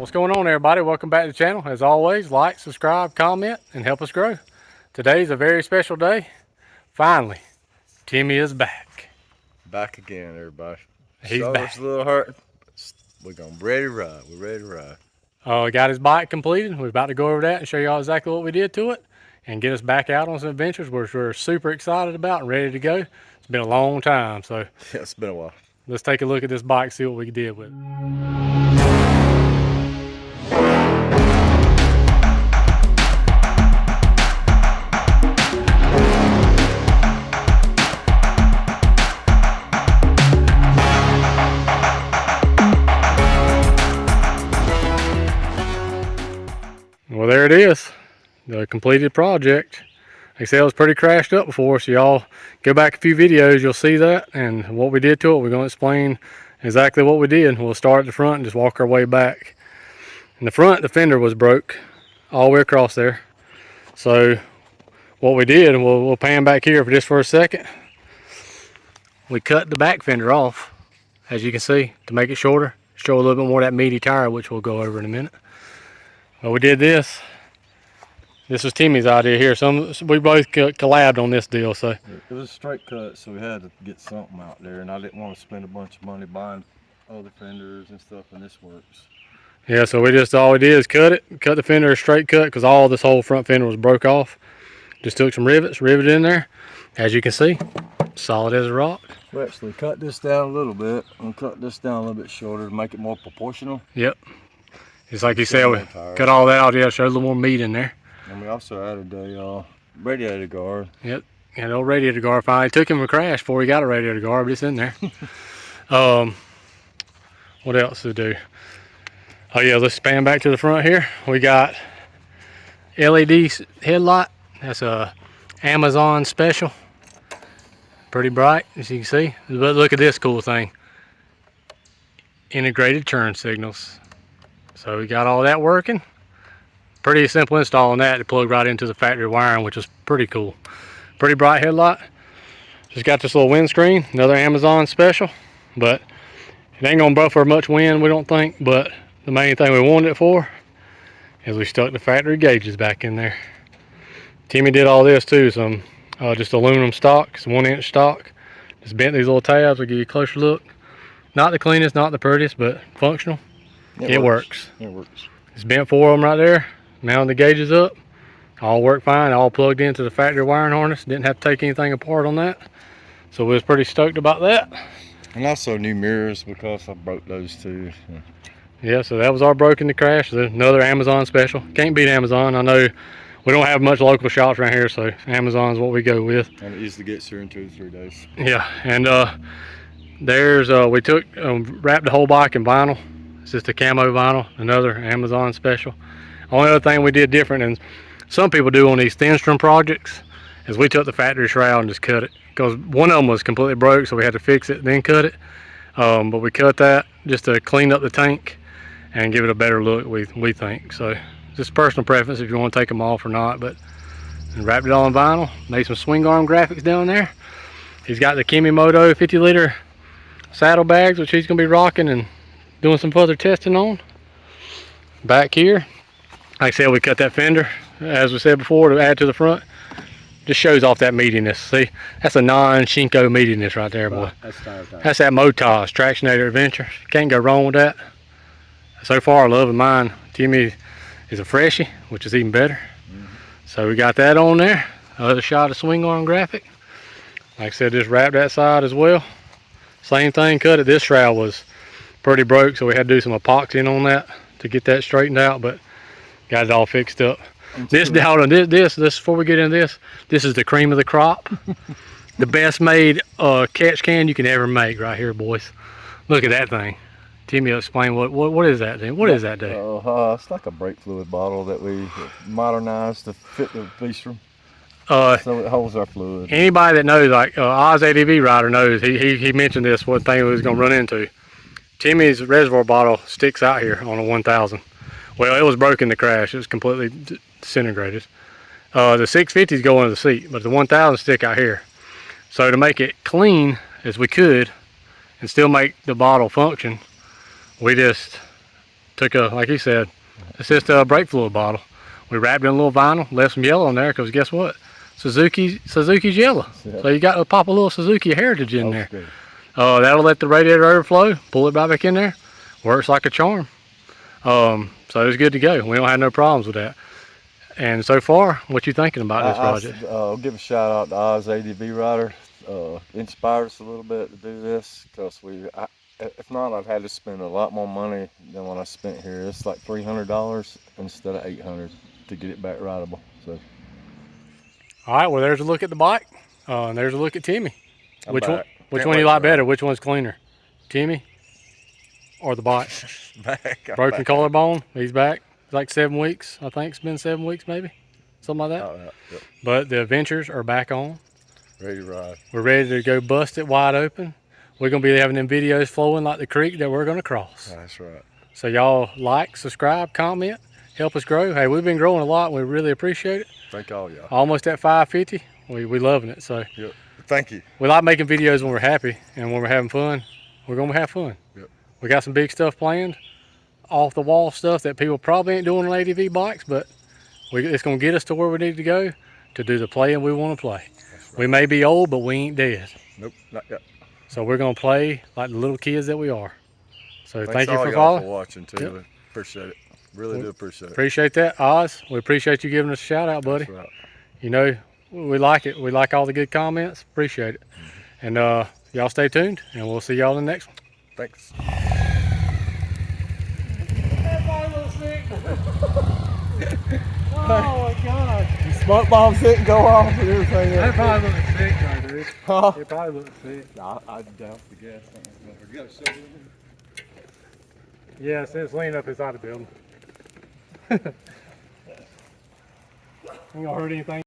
What's going on, everybody? Welcome back to the channel. As always, like, subscribe, comment, and help us grow. Today's a very special day. Finally, Timmy is back. Back again, everybody. He's back. It's a little hurt. We're gonna ready to ride. We're ready to ride. Got his bike completed. We're about to go over that and show y'all exactly what we did to it and get us back out on some adventures, which we're super excited about and ready to go. It's been a long time, so Yeah, it's been a while. let's take a look at this bike, see what we did with it. Well, there it is, the completed project. Like I said, it was pretty crashed up before, so y'all go back a few videos, you'll see that and what we did to it. We're going to explain exactly what we did. We'll start at the front and just walk our way back. In the front, the fender was broke all the way across there. So what we did, and we'll pan back here for just for a second. We cut the back fender off, as you can see, to make it shorter, show a little bit more of that meaty tire, which we'll go over in a minute. Well, we did this. This was Timmy's idea here. We both collabed on this deal. So it was a straight cut, so we had to get something out there, and I didn't want to spend a bunch of money buying other fenders and stuff, and this works. Yeah, so all we did is cut the fender a straight cut, because all this whole front fender was broke off. Just took some rivets, riveted in there. As you can see, solid as a rock. We actually cut this down a little bit and cut this down a little bit shorter to make it more proportional. Yep. Just like you said, we cut all that out. Yeah, showed a little more meat in there. And we also added a radiator guard. Yep, and old radiator guard. Finally took him a crash before he got a radiator guard, but it's in there. What else to do? Oh yeah, let's span back to the front here. We got LED headlight. That's a Amazon special. Pretty bright, as you can see. But look at this cool thing. Integrated turn signals. So we got all that working. Pretty simple install on that to plug right into the factory wiring, which is pretty cool. Pretty bright headlight. Just got this little windscreen, another Amazon special, but it ain't gonna buffer much wind, we don't think. But the main thing we wanted it for is we stuck the factory gauges back in there. Timmy did all this too, some just aluminum stock, some 1-inch stock. Just bent these little tabs to give you a closer look. Not the cleanest, not the prettiest, but functional. It works. It works. It's bent 4 of them right there. Mounted the gauges up. All worked fine. All plugged into the factory wiring harness. Didn't have to take anything apart on that. So we was pretty stoked about that. And also new mirrors, because I broke those too. Yeah, so that was our broken to crash. Another Amazon special. Can't beat Amazon. I know we don't have much local shops around here, so Amazon's what we go with. And it usually gets here in 2 to 3 days. Yeah, and we took wrapped the whole bike in vinyl. It's just a camo vinyl, another Amazon special. Only other thing we did different, and some people do on these Thin-Strom projects, is we took the factory shroud and just cut it. Because one of them was completely broke, so we had to fix it and then cut it. But we cut that just to clean up the tank and give it a better look, we think. So just personal preference if you want to take them off or not. But wrapped it all in vinyl, made some swing arm graphics down there. He's got the Kimimoto 50-liter saddlebags, which he's going to be rocking and doing some further testing on. Back here, like I said, we cut that fender, as we said before, to add to the front. Just shows off that meatiness. See, that's a non-Shinko meatiness right there, boy. That's that Motos Tractionator Adventure. Can't go wrong with that. So far, loving mine. Timmy is a freshie, which is even better. So we got that on there. Another shot of swing arm graphic. Like I said, just wrapped that side as well. Same thing, cut it. This shroud was pretty broke, so we had to do some epoxy on that to get that straightened out, but got it all fixed up. This before we get into this is the cream of the crop. The best made catch can you can ever make right here, boys. Look at that thing. Timmy will explain what is that thing? What is that, Dave? It's like a brake fluid bottle that we modernized to fit the V-strom. So it holds our fluid. Anybody that knows, like Oz ADV rider knows, he mentioned this, what thing we was gonna run into. Timmy's reservoir bottle sticks out here on a 1000. Well, it was broken in the crash. It was completely disintegrated. The 650s go under the seat, but the 1000 stick out here. So to make it clean as we could and still make the bottle function, we just took a, like he said, it's just a brake fluid bottle. We wrapped it in a little vinyl, left some yellow in there because guess what? Suzuki's yellow. Yeah. So you got to pop a little Suzuki heritage in there. Okay. That'll let the radiator overflow, pull it right back in there. Works like a charm. So it's good to go. We don't have no problems with that. And so far, what you thinking about this project? I'll give a shout out to Oz ADV Rider. Inspired us a little bit to do this because if not, I'd had to spend a lot more money than what I spent here. It's like $300 instead of $800 to get it back rideable. So. All right, well, there's a look at the bike, and there's a look at Timmy. Which one Can't you like wait, better? Which one's cleaner, Timmy or the bike? Back. Broken back. collarbone. He's back. It's like 7 weeks. I think it's been 7 weeks, maybe something like that. Oh, yeah. Yep. But the adventures are back on. Ready to ride. We're ready to go bust it wide open. We're gonna be having them videos flowing like the creek that we're gonna cross. That's right. So y'all like, subscribe, comment, help us grow. Hey, we've been growing a lot. And we really appreciate it. Thank all y'all. Almost at 550. We loving it. So Yep. Thank you. we like making videos when we're happy and when we're having fun. We're gonna have fun. Yep. We got some big stuff planned, off the wall stuff that people probably ain't doing on ADV bikes, but it's gonna get us to where we need to go to do the playing we want to play. Right. We may be old, but we ain't dead. Nope, not yet. So we're gonna play like the little kids that we are. So thank you all for y'all following. for watching too. Yep. Appreciate it. Really do appreciate it. Appreciate that, Oz. We appreciate you giving us a shout out, buddy. That's right. You know, we like it. We like all the good comments. Appreciate it. And y'all stay tuned, and we'll see y'all in the next one. Thanks. Oh my God! The smoke bombs didn't go off and everything. That probably looks sick, right, dude. Huh? It probably looks sick. I doubt the gas. You got to show them. Yeah, since leaning up inside the building. Ain't gonna hurt anything.